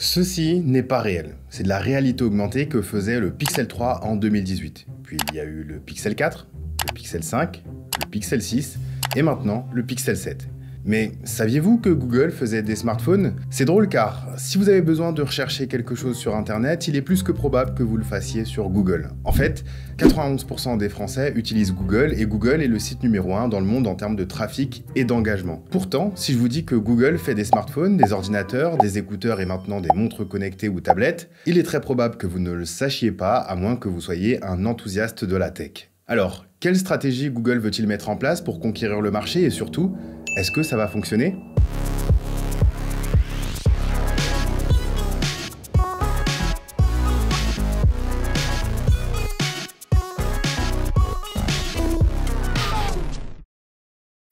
Ceci n'est pas réel. C'est de la réalité augmentée que faisait le Pixel 3 en 2018. Puis il y a eu le Pixel 4, le Pixel 5, le Pixel 6 et maintenant le Pixel 7. Mais saviez-vous que Google faisait des smartphones? C'est drôle car si vous avez besoin de rechercher quelque chose sur Internet, il est plus que probable que vous le fassiez sur Google. En fait, 91% des Français utilisent Google et Google est le site numéro 1 dans le monde en termes de trafic et d'engagement. Pourtant, si je vous dis que Google fait des smartphones, des ordinateurs, des écouteurs et maintenant des montres connectées ou tablettes, il est très probable que vous ne le sachiez pas à moins que vous soyez un enthousiaste de la tech. Alors, quelle stratégie Google veut-il mettre en place pour conquérir le marché et surtout, est-ce que ça va fonctionner ?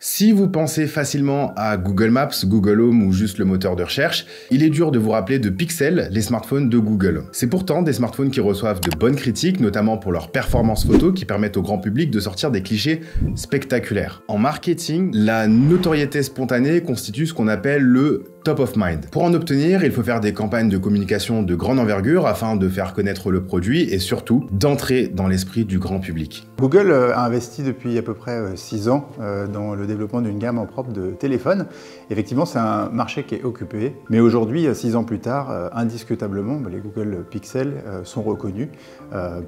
Si vous pensez facilement à Google Maps, Google Home ou juste le moteur de recherche, il est dur de vous rappeler de Pixel, les smartphones de Google. C'est pourtant des smartphones qui reçoivent de bonnes critiques, notamment pour leur performance photo qui permettent au grand public de sortir des clichés spectaculaires. En marketing, la notoriété spontanée constitue ce qu'on appelle le top of mind. Pour en obtenir, il faut faire des campagnes de communication de grande envergure afin de faire connaître le produit et surtout d'entrer dans l'esprit du grand public. Google a investi depuis à peu près 6 ans dans le développement d'une gamme en propre de téléphones. Effectivement, c'est un marché qui est occupé, mais aujourd'hui, 6 ans plus tard, indiscutablement, les Google Pixel sont reconnus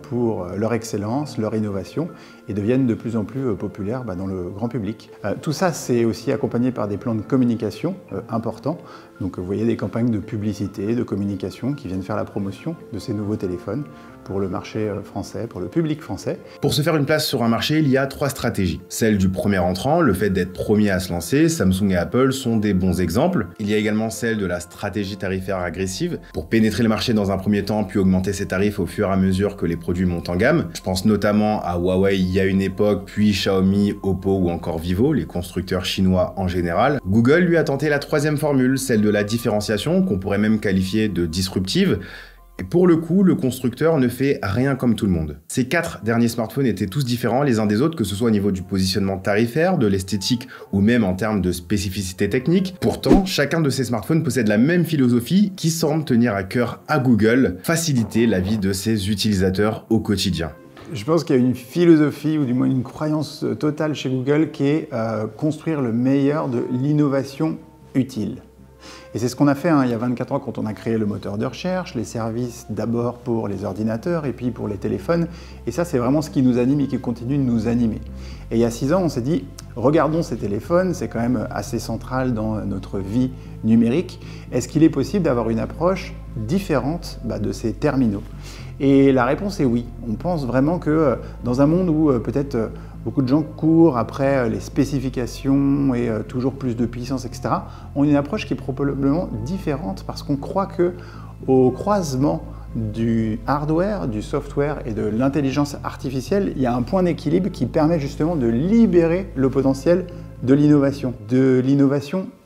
pour leur excellence, leur innovation et deviennent de plus en plus populaires dans le grand public. Tout ça, c'est aussi accompagné par des plans de communication importants. Donc vous voyez des campagnes de publicité, de communication qui viennent faire la promotion de ces nouveaux téléphones pour le marché français, pour le public français. Pour se faire une place sur un marché, il y a 3 stratégies. Celle du premier entrant, le fait d'être premier à se lancer, Samsung et Apple sont des bons exemples. Il y a également celle de la stratégie tarifaire agressive, pour pénétrer le marché dans un premier temps, puis augmenter ses tarifs au fur et à mesure que les produits montent en gamme. Je pense notamment à Huawei il y a une époque, puis Xiaomi, Oppo ou encore Vivo, les constructeurs chinois en général. Google lui a tenté la 3e formule, celle de la différenciation, qu'on pourrait même qualifier de disruptive. Et pour le coup, le constructeur ne fait rien comme tout le monde. Ces 4 derniers smartphones étaient tous différents les uns des autres, que ce soit au niveau du positionnement tarifaire, de l'esthétique ou même en termes de spécificité technique. Pourtant, chacun de ces smartphones possède la même philosophie qui semble tenir à cœur à Google, faciliter la vie de ses utilisateurs au quotidien. Je pense qu'il y a une philosophie, ou du moins une croyance totale chez Google, qui est construire le meilleur de l'innovation utile. Et c'est ce qu'on a fait il y a 24 ans quand on a créé le moteur de recherche, les services d'abord pour les ordinateurs et puis pour les téléphones. Et ça, c'est vraiment ce qui nous anime et qui continue de nous animer. Et il y a 6 ans, on s'est dit, regardons ces téléphones, c'est quand même assez central dans notre vie numérique. Est-ce qu'il est possible d'avoir une approche différente de ces terminaux? Et la réponse est oui. On pense vraiment que dans un monde où peut-être beaucoup de gens courent après les spécifications et toujours plus de puissance, etc. On a une approche qui est probablement différente parce qu'on croit qu'au croisement du hardware, du software et de l'intelligence artificielle, il y a un point d'équilibre qui permet justement de libérer le potentiel de l'innovation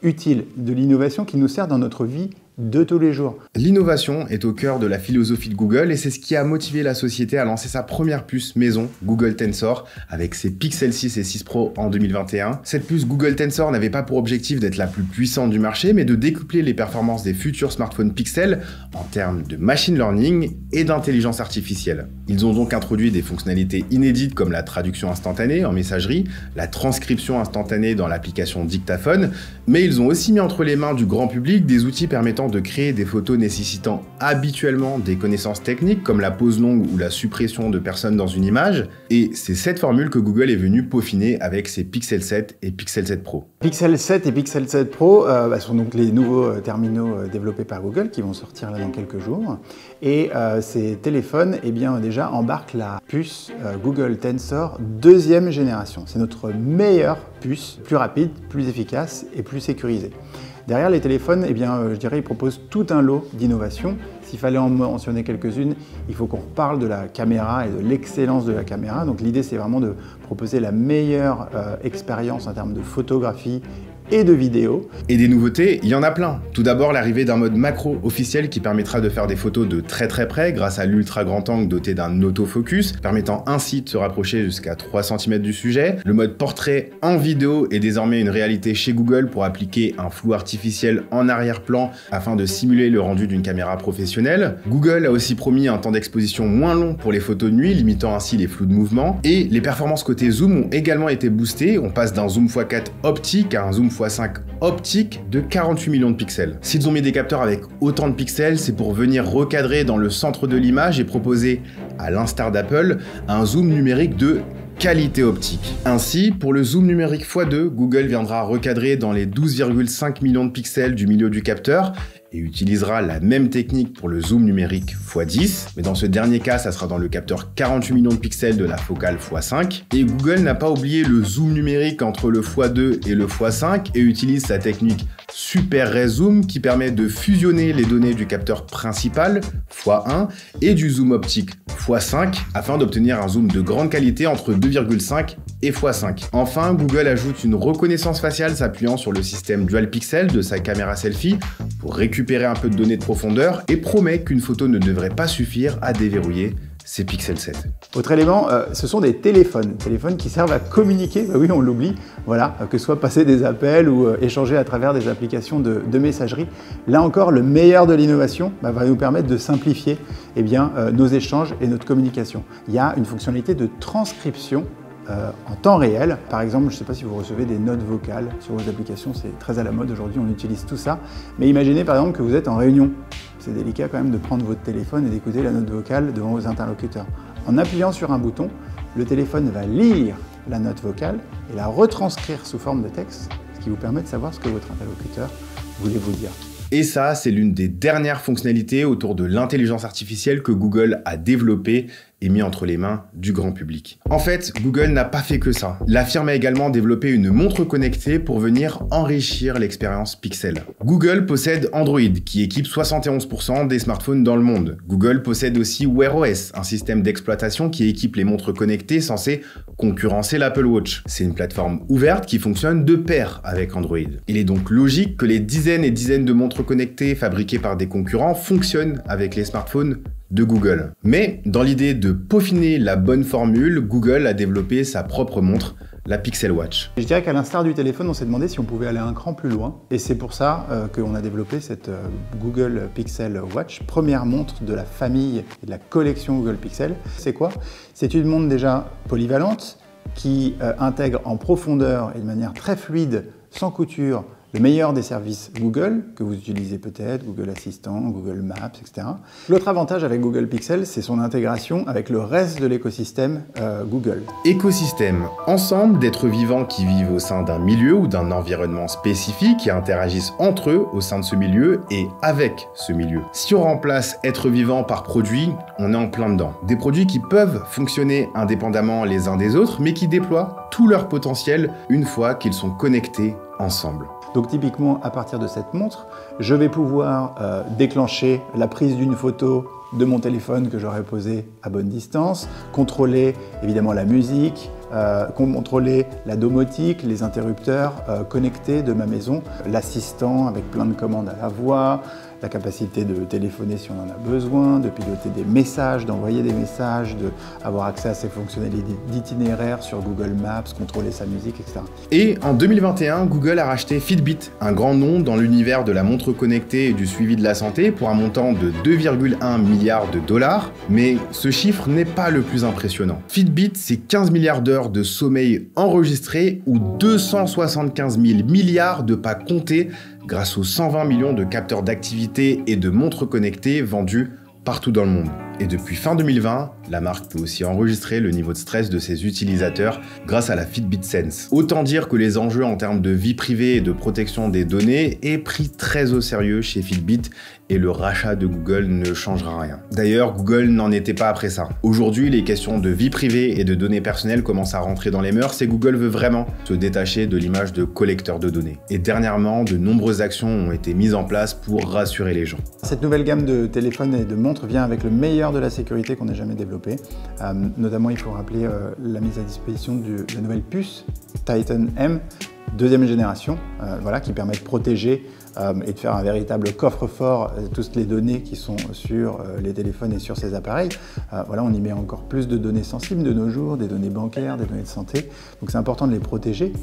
utile, de l'innovation qui nous sert dans notre vie de tous les jours. L'innovation est au cœur de la philosophie de Google et c'est ce qui a motivé la société à lancer sa première puce maison, Google Tensor, avec ses Pixel 6 et 6 Pro en 2021. Cette puce Google Tensor n'avait pas pour objectif d'être la plus puissante du marché, mais de décupler les performances des futurs smartphones Pixel en termes de machine learning et d'intelligence artificielle. Ils ont donc introduit des fonctionnalités inédites comme la traduction instantanée en messagerie, la transcription instantanée dans l'application dictaphone, mais ils ont aussi mis entre les mains du grand public des outils permettant de créer des photos nécessitant habituellement des connaissances techniques comme la pose longue ou la suppression de personnes dans une image. Et c'est cette formule que Google est venu peaufiner avec ses Pixel 7 et Pixel 7 Pro. Pixel 7 et Pixel 7 Pro sont donc les nouveaux terminaux développés par Google qui vont sortir là dans quelques jours. Et ces téléphones déjà embarquent la puce Google Tensor 2e génération. C'est notre meilleure puce, plus rapide, plus efficace et plus sécurisée. Derrière les téléphones, je dirais, ils proposent tout un lot d'innovations. S'il fallait en mentionner quelques-unes, il faut qu'on reparle de la caméra et de l'excellence de la caméra. Donc l'idée, c'est vraiment de proposer la meilleure expérience en termes de photographie et de vidéo. Et des nouveautés, il y en a plein. Tout d'abord, l'arrivée d'un mode macro officiel qui permettra de faire des photos de très près grâce à l'ultra grand angle doté d'un autofocus, permettant ainsi de se rapprocher jusqu'à 3 cm du sujet. Le mode portrait en vidéo est désormais une réalité chez Google pour appliquer un flou artificiel en arrière-plan afin de simuler le rendu d'une caméra professionnelle. Google a aussi promis un temps d'exposition moins long pour les photos de nuit, limitant ainsi les flous de mouvement. Et les performances côté zoom ont également été boostées. On passe d'un zoom x4 optique à un zoom x5 optique de 48 millions de pixels. S'ils ont mis des capteurs avec autant de pixels, c'est pour venir recadrer dans le centre de l'image et proposer, à l'instar d'Apple, un zoom numérique de qualité optique. Ainsi, pour le zoom numérique x2, Google viendra recadrer dans les 12,5 millions de pixels du milieu du capteur et utilisera la même technique pour le zoom numérique x10, mais dans ce dernier cas, ça sera dans le capteur 48 millions de pixels de la focale x5. Et Google n'a pas oublié le zoom numérique entre le x2 et le x5 et utilise sa technique Super Ray Zoom qui permet de fusionner les données du capteur principal x1 et du zoom optique x5 afin d'obtenir un zoom de grande qualité entre 2,5 et x5. Enfin, Google ajoute une reconnaissance faciale s'appuyant sur le système Dual Pixel de sa caméra selfie pour récupérer un peu de données de profondeur et promet qu'une photo ne devrait pas suffire à déverrouiller ses Pixel 7. Autre élément, ce sont des téléphones qui servent à communiquer, bah oui on l'oublie, voilà, que ce soit passer des appels ou échanger à travers des applications de messagerie. Là encore, le meilleur de l'innovation va nous permettre de simplifier nos échanges et notre communication. Il y a une fonctionnalité de transcription en temps réel. Par exemple, je ne sais pas si vous recevez des notes vocales sur vos applications, c'est très à la mode aujourd'hui, on utilise tout ça. Mais imaginez par exemple que vous êtes en réunion. C'est délicat quand même de prendre votre téléphone et d'écouter la note vocale devant vos interlocuteurs. En appuyant sur un bouton, le téléphone va lire la note vocale et la retranscrire sous forme de texte, ce qui vous permet de savoir ce que votre interlocuteur voulait vous dire. Et ça, c'est l'une des dernières fonctionnalités autour de l'intelligence artificielle que Google a développée et mis entre les mains du grand public. En fait, Google n'a pas fait que ça. La firme a également développé une montre connectée pour venir enrichir l'expérience Pixel. Google possède Android, qui équipe 71% des smartphones dans le monde. Google possède aussi Wear OS, un système d'exploitation qui équipe les montres connectées censées concurrencer l'Apple Watch. C'est une plateforme ouverte qui fonctionne de pair avec Android. Il est donc logique que les dizaines et dizaines de montres connectées fabriquées par des concurrents fonctionnent avec les smartphones de Google. Mais dans l'idée de peaufiner la bonne formule, Google a développé sa propre montre, la Pixel Watch. Je dirais qu'à l'instar du téléphone, on s'est demandé si on pouvait aller un cran plus loin. Et c'est pour ça qu'on a développé cette Google Pixel Watch, première montre de la famille et de la collection Google Pixel. C'est quoi? C'est une montre déjà polyvalente qui intègre en profondeur et de manière très fluide, sans couture, le meilleur des services Google, que vous utilisez peut-être, Google Assistant, Google Maps, etc. L'autre avantage avec Google Pixel, c'est son intégration avec le reste de l'écosystème Google. Écosystème, ensemble d'êtres vivants qui vivent au sein d'un milieu ou d'un environnement spécifique et interagissent entre eux au sein de ce milieu et avec ce milieu. Si on remplace être vivant par produit, on est en plein dedans. Des produits qui peuvent fonctionner indépendamment les uns des autres, mais qui déploient tout leur potentiel une fois qu'ils sont connectés ensemble. Donc typiquement, à partir de cette montre, je vais pouvoir déclencher la prise d'une photo de mon téléphone que j'aurais posé à bonne distance, contrôler évidemment la musique, contrôler la domotique, les interrupteurs connectés de ma maison, l'assistant avec plein de commandes à la voix, la capacité de téléphoner si on en a besoin, de piloter des messages, d'envoyer des messages, d'avoir accès à ses fonctionnalités d'itinéraire sur Google Maps, contrôler sa musique, etc. Et en 2021, Google a racheté Fitbit, un grand nom dans l'univers de la montre connectée et du suivi de la santé pour un montant de 2,1 milliards de dollars. Mais ce chiffre n'est pas le plus impressionnant. Fitbit, c'est 15 milliards d'heures de sommeil enregistrées ou 275 000 milliards de pas comptés grâce aux 120 millions de capteurs d'activité et de montres connectées vendus partout dans le monde. Et depuis fin 2020, la marque peut aussi enregistrer le niveau de stress de ses utilisateurs grâce à la Fitbit Sense. Autant dire que les enjeux en termes de vie privée et de protection des données est pris très au sérieux chez Fitbit et le rachat de Google ne changera rien. D'ailleurs, Google n'en était pas après ça. Aujourd'hui, les questions de vie privée et de données personnelles commencent à rentrer dans les mœurs et Google veut vraiment se détacher de l'image de collecteur de données. Et dernièrement, de nombreuses actions ont été mises en place pour rassurer les gens. Cette nouvelle gamme de téléphones et de montres vient avec le meilleur de la sécurité qu'on ait jamais développé. Notamment, il faut rappeler la mise à disposition de la nouvelle puce Titan M deuxième génération, voilà, qui permet de protéger et de faire un véritable coffre-fort toutes les données qui sont sur les téléphones et sur ces appareils. Voilà, on y met encore plus de données sensibles de nos jours, des données bancaires, des données de santé, donc c'est important de les protéger.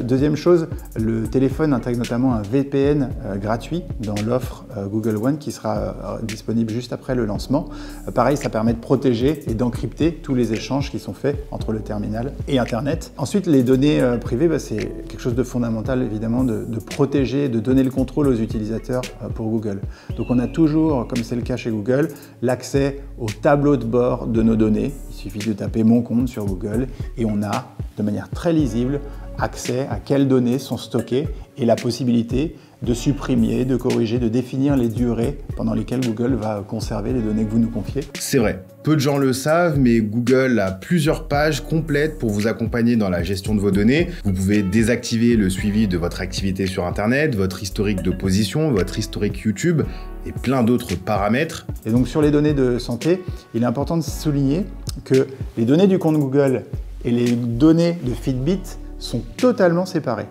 Deuxième chose, le téléphone intègre notamment un VPN gratuit dans l'offre Google One qui sera disponible juste après le lancement. Pareil, ça permet de protéger et d'encrypter tous les échanges qui sont faits entre le terminal et Internet. Ensuite, les données privées, c'est quelque chose de fondamental évidemment de protéger, de donner le contrôle aux utilisateurs pour Google. Donc on a toujours, comme c'est le cas chez Google, l'accès au tableau de bord de nos données. Il suffit de taper mon compte sur Google et on a de manière très lisible accès à quelles données sont stockées et la possibilité de supprimer, de corriger, de définir les durées pendant lesquelles Google va conserver les données que vous nous confiez. C'est vrai, peu de gens le savent, mais Google a plusieurs pages complètes pour vous accompagner dans la gestion de vos données. Vous pouvez désactiver le suivi de votre activité sur Internet, votre historique de position, votre historique YouTube et plein d'autres paramètres. Et donc sur les données de santé, il est important de souligner que les données du compte Google et les données de Fitbit sont totalement séparées.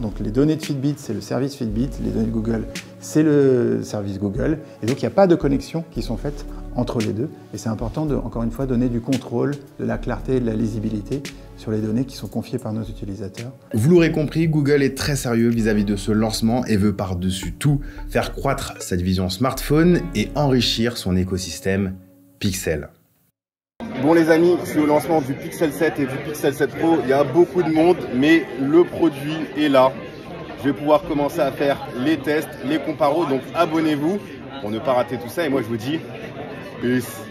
Donc les données de Fitbit, c'est le service Fitbit, les données de Google, c'est le service Google. Et donc il n'y a pas de connexion qui sont faites entre les deux. Et c'est important de, encore une fois, donner du contrôle, de la clarté et de la lisibilité sur les données qui sont confiées par nos utilisateurs. Vous l'aurez compris, Google est très sérieux vis-à-vis de ce lancement et veut par-dessus tout faire croître sa division smartphone et enrichir son écosystème Pixel. Bon les amis, je suis au lancement du Pixel 7 et du Pixel 7 Pro. Il y a beaucoup de monde, mais le produit est là. Je vais pouvoir commencer à faire les tests, les comparos. Donc abonnez-vous pour ne pas rater tout ça. Et moi je vous dis, peace.